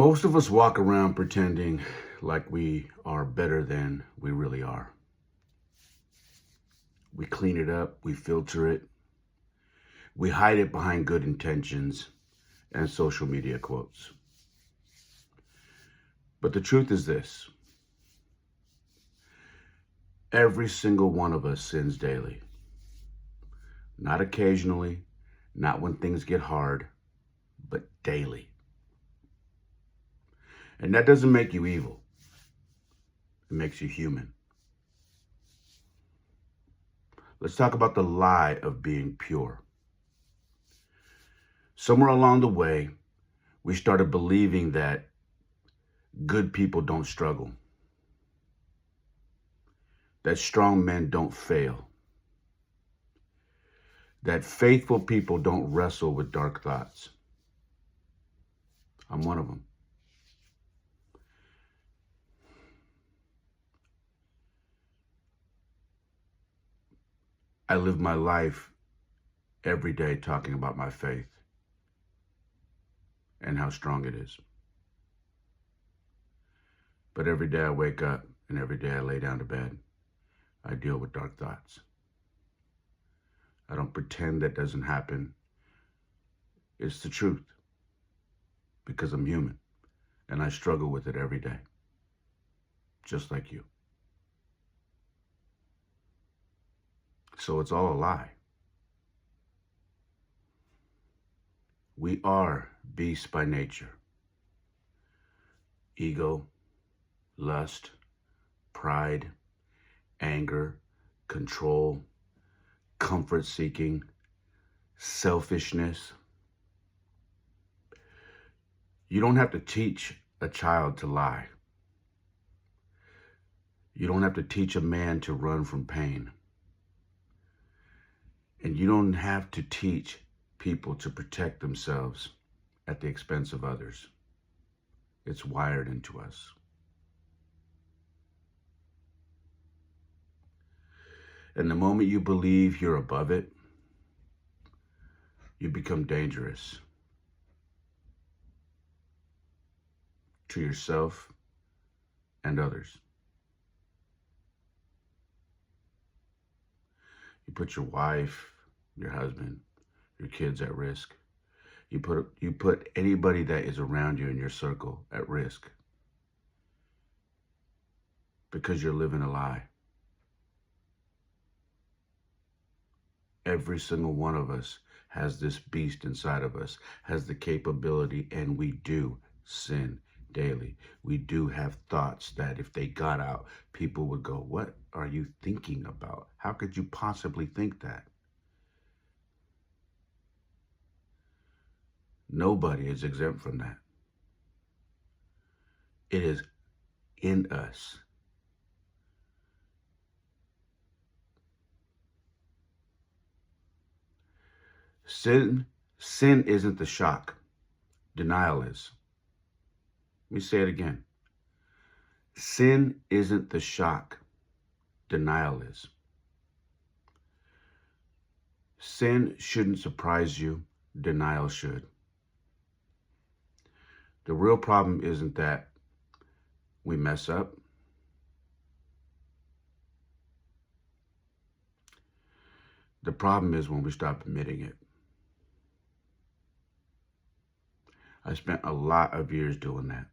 Most of us walk around pretending like we are better than we really are. We clean it up, we filter it, we hide it behind good intentions and social media quotes. But the truth is this: every single one of us sins daily. Not occasionally, not when things get hard, but daily. And that doesn't make you evil. It makes you human. Let's talk about the lie of being pure. Somewhere along the way, we started believing that good people don't struggle, that strong men don't fail, that faithful people don't wrestle with dark thoughts. I'm one of them. I live my life every day talking about my faith and how strong it is. But every day I wake up and every day I lay down to bed, I deal with dark thoughts. I don't pretend that doesn't happen. It's the truth, because I'm human and I struggle with it every day, just like you. So it's all a lie. We are beasts by nature. Ego, lust, pride, anger, control, comfort seeking, selfishness. You don't have to teach a child to lie. You don't have to teach a man to run from pain. And you don't have to teach people to protect themselves at the expense of others. It's wired into us. And the moment you believe you're above it, you become dangerous to yourself and others. You put your wife, your husband, your kids at risk. You put anybody that is around you in your circle at risk because you're living a lie. Every single one of us has this beast inside of us, has the capability, and we do sin daily. We do have thoughts that if they got out, people would go, "What are you thinking about? How could you possibly think that?" Nobody is exempt from that. It is in us. Sin isn't the shock. Denial is. Let me say it again. Sin isn't the shock. Denial is. Sin shouldn't surprise you. Denial should. The real problem isn't that we mess up. The problem is when we stop admitting it. I spent a lot of years doing that.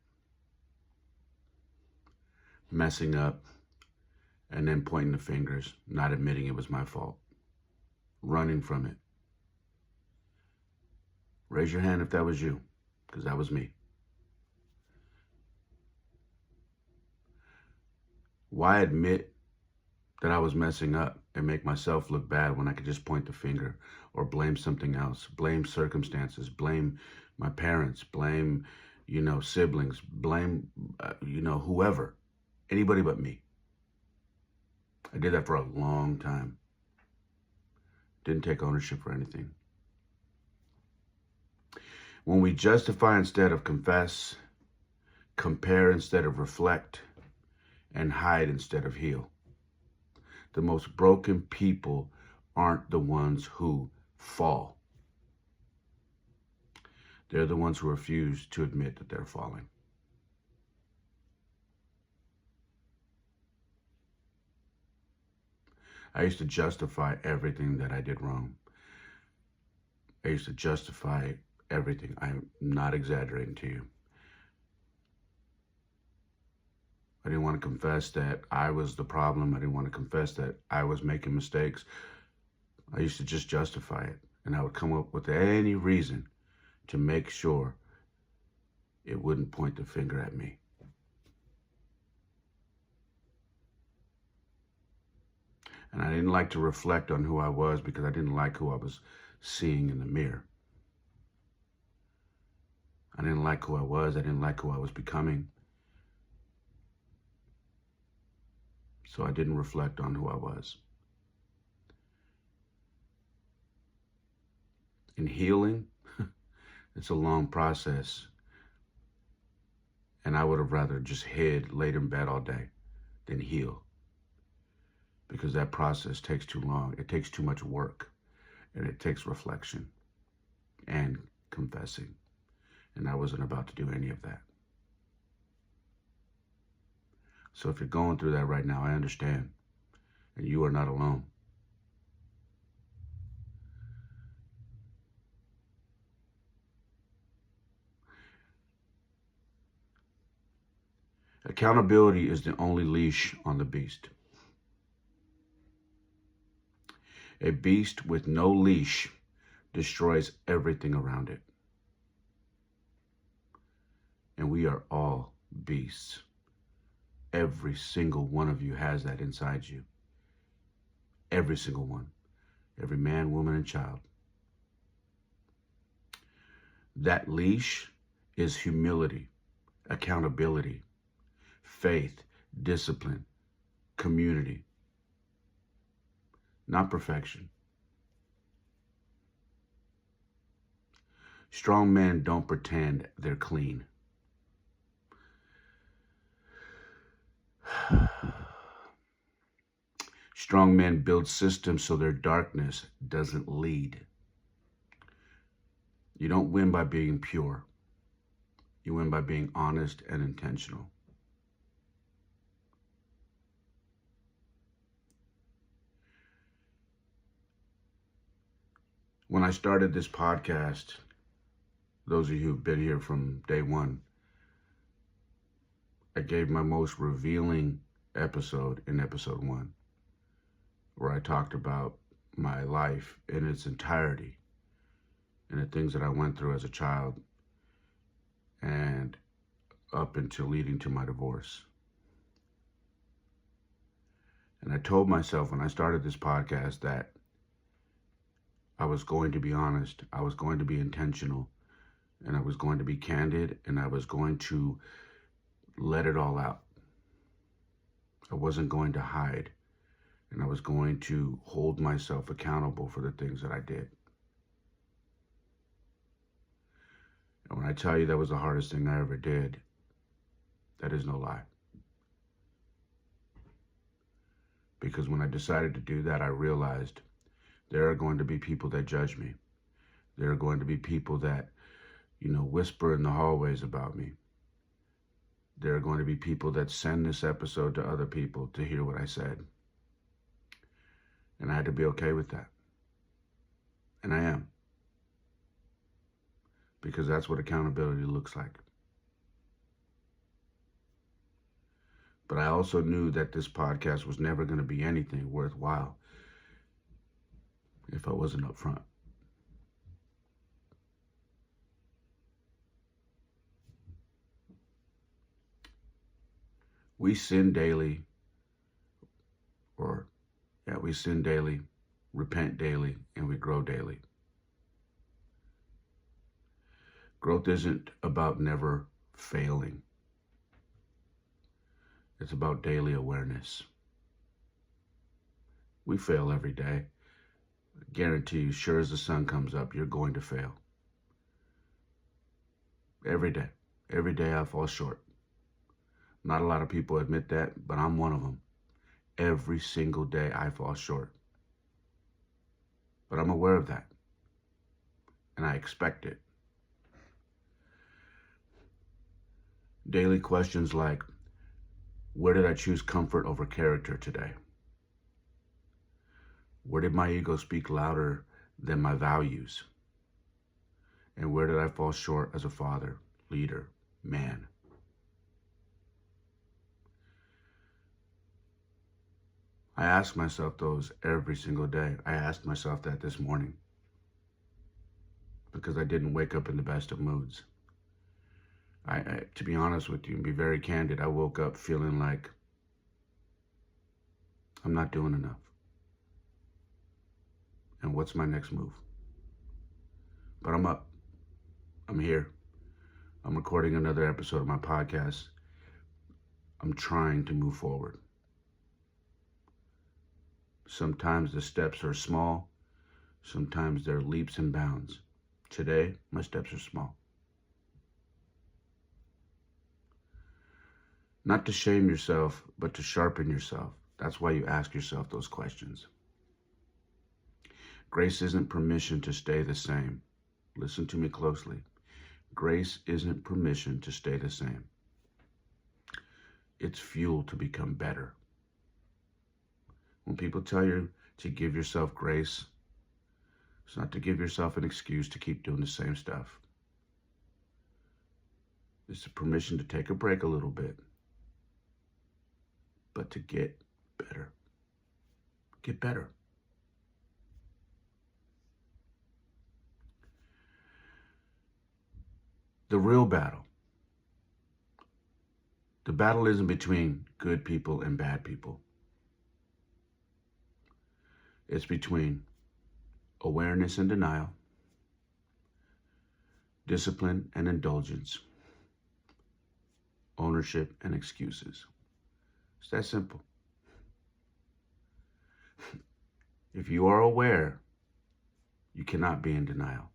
Messing up and then pointing the fingers, not admitting it was my fault. Running from it. Raise your hand if that was you, because that was me. Why admit that I was messing up and make myself look bad when I could just point the finger or blame something else, blame circumstances, blame my parents, blame, siblings, blame, whoever, anybody but me. I did that for a long time. Didn't take ownership for anything. When we justify instead of confess, compare instead of reflect, and hide instead of heal, the most broken people aren't the ones who fall. They're the ones who refuse to admit that they're falling. I used to justify everything that I did wrong. I used to justify everything. I'm not exaggerating to you. I didn't want to confess that I was the problem. I didn't want to confess that I was making mistakes. I used to just justify it. And I would come up with any reason to make sure it wouldn't point the finger at me. And I didn't like to reflect on who I was because I didn't like who I was seeing in the mirror. I didn't like who I was. I didn't like who I was becoming. So I didn't reflect on who I was. In healing, it's a long process. And I would have rather just hid, laid in bed all day than heal. Because that process takes too long. It takes too much work. And it takes reflection and confessing. And I wasn't about to do any of that. So if you're going through that right now, I understand. And you are not alone. Accountability is the only leash on the beast. A beast with no leash destroys everything around it. And we are all beasts. Every single one of you has that inside you. Every single one. Every man, woman, and child. That leash is humility, accountability, faith, discipline, community. Not perfection. Strong men don't pretend they're clean. Strong men build systems so their darkness doesn't lead. You don't win by being pure. You win by being honest and intentional. When I started this podcast, those of you who've been here from day one, I gave my most revealing episode in episode 1, where I talked about my life in its entirety and the things that I went through as a child and up until leading to my divorce. And I told myself when I started this podcast that I was going to be honest, I was going to be intentional, and I was going to be candid, and I was going to let it all out. I wasn't going to hide, and I was going to hold myself accountable for the things that I did. And when I tell you that was the hardest thing I ever did, that is no lie. Because when I decided to do that, I realized there are going to be people that judge me. There are going to be people that, whisper in the hallways about me. There are going to be people that send this episode to other people to hear what I said. And I had to be okay with that. And I am. Because that's what accountability looks like. But I also knew that this podcast was never going to be anything worthwhile if I wasn't upfront. We sin daily, we sin daily, repent daily, and we grow daily. Growth isn't about never failing. It's about daily awareness. We fail every day. I guarantee you, sure as the sun comes up, you're going to fail. Every day. Every day I fall short. Not a lot of people admit that, but I'm one of them. Every single day I fall short. But I'm aware of that. And I expect it. Daily questions like, where did I choose comfort over character today? Where did my ego speak louder than my values? And where did I fall short as a father, leader, man? I ask myself those every single day. I asked myself that this morning because I didn't wake up in the best of moods. To be honest with you and be very candid, I woke up feeling like I'm not doing enough. And what's my next move? But I'm up. I'm here. I'm recording another episode of my podcast. I'm trying to move forward. Sometimes the steps are small. Sometimes they're leaps and bounds. Today, my steps are small. Not to shame yourself, but to sharpen yourself. That's why you ask yourself those questions. Grace isn't permission to stay the same. Listen to me closely. Grace isn't permission to stay the same. It's fuel to become better. When people tell you to give yourself grace, it's not to give yourself an excuse to keep doing the same stuff. It's a permission to take a break a little bit, but to get better. Get better. The real battle. The battle isn't between good people and bad people. It's between awareness and denial, discipline and indulgence, ownership and excuses. It's that simple. If you are aware, you cannot be in denial.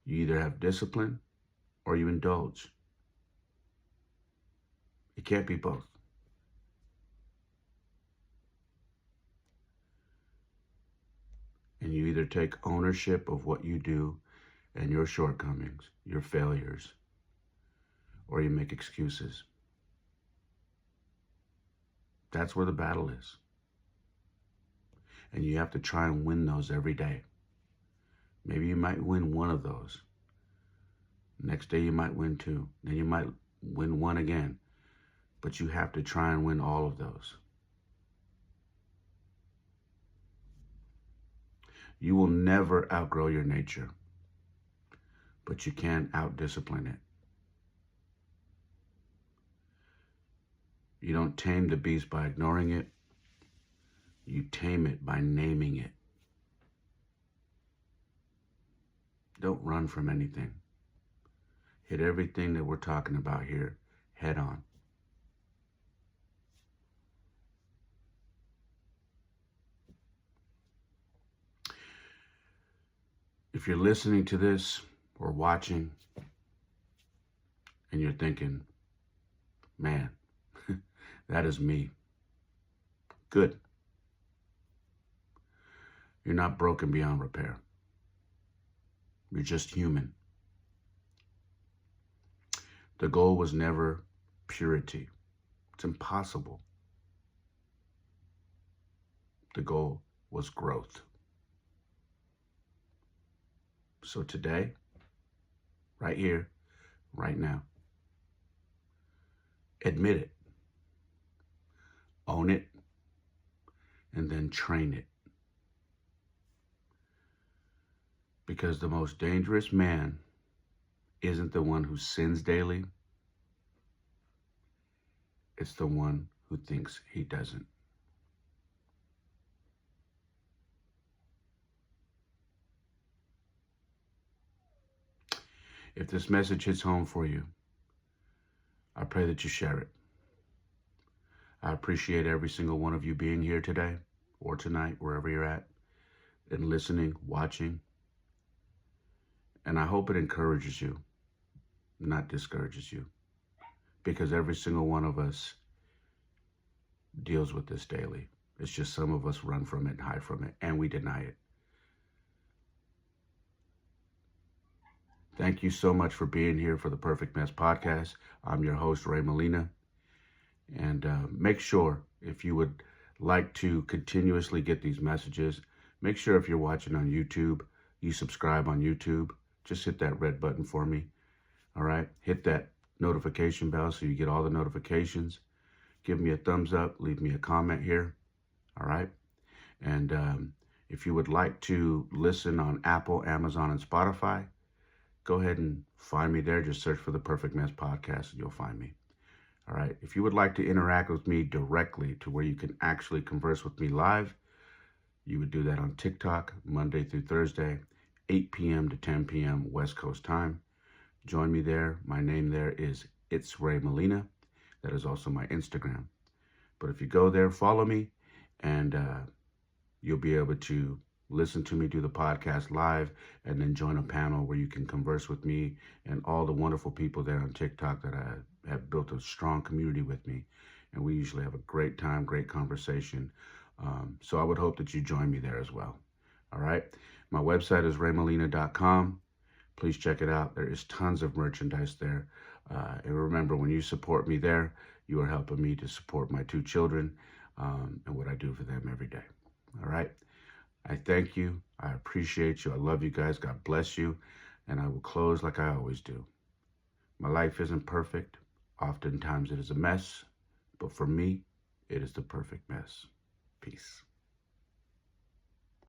You either have discipline or you indulge. It can't be both. And you either take ownership of what you do and your shortcomings, your failures, or you make excuses. That's where the battle is. And you have to try and win those every day. Maybe you might win one of those. Next day you might win two. Then you might win one again. But you have to try and win all of those. You will never outgrow your nature, but you can out-discipline it. You don't tame the beast by ignoring it. You tame it by naming it. Don't run from anything. Hit everything that we're talking about here head on. If you're listening to this or watching and you're thinking, man, that is me. Good. You're not broken beyond repair. You're just human. The goal was never purity. It's impossible. The goal was growth. So today, right here, right now, admit it, own it, and then train it. Because the most dangerous man isn't the one who sins daily. It's the one who thinks he doesn't. If this message hits home for you, I pray that you share it. I appreciate every single one of you being here today or tonight, wherever you're at, and listening, watching. And I hope it encourages you, not discourages you, because every single one of us deals with this daily. It's just some of us run from it and hide from it, and we deny it. Thank you so much for being here for the Perfect Mess Podcast. I'm your host, Ray Molina. And make sure, if you would like to continuously get these messages, make sure if you're watching on YouTube, you subscribe on YouTube. Just hit that red button for me. All right. Hit that notification bell so you get all the notifications. Give me a thumbs up. Leave me a comment here. All right. And if you would like to listen on Apple, Amazon, and Spotify, go ahead and find me there. Just search for the Perfect Mess Podcast and you'll find me. All right. If you would like to interact with me directly to where you can actually converse with me live, you would do that on TikTok, Monday through Thursday, 8 p.m. to 10 p.m. West Coast time. Join me there. My name there is It's Ray Molina. That is also my Instagram. But if you go there, follow me, and you'll be able to listen to me do the podcast live and then join a panel where you can converse with me and all the wonderful people there on TikTok that I have built a strong community with me. And we usually have a great time, great conversation. So I would hope that you join me there as well. All right. My website is raymolina.com. Please check it out. There is tons of merchandise there. And remember, when you support me there, you are helping me to support my 2 children and what I do for them every day. All right. I thank you. I appreciate you. I love you guys. God bless you. And I will close like I always do. My life isn't perfect. Oftentimes it is a mess. But for me, it is the perfect mess. Peace.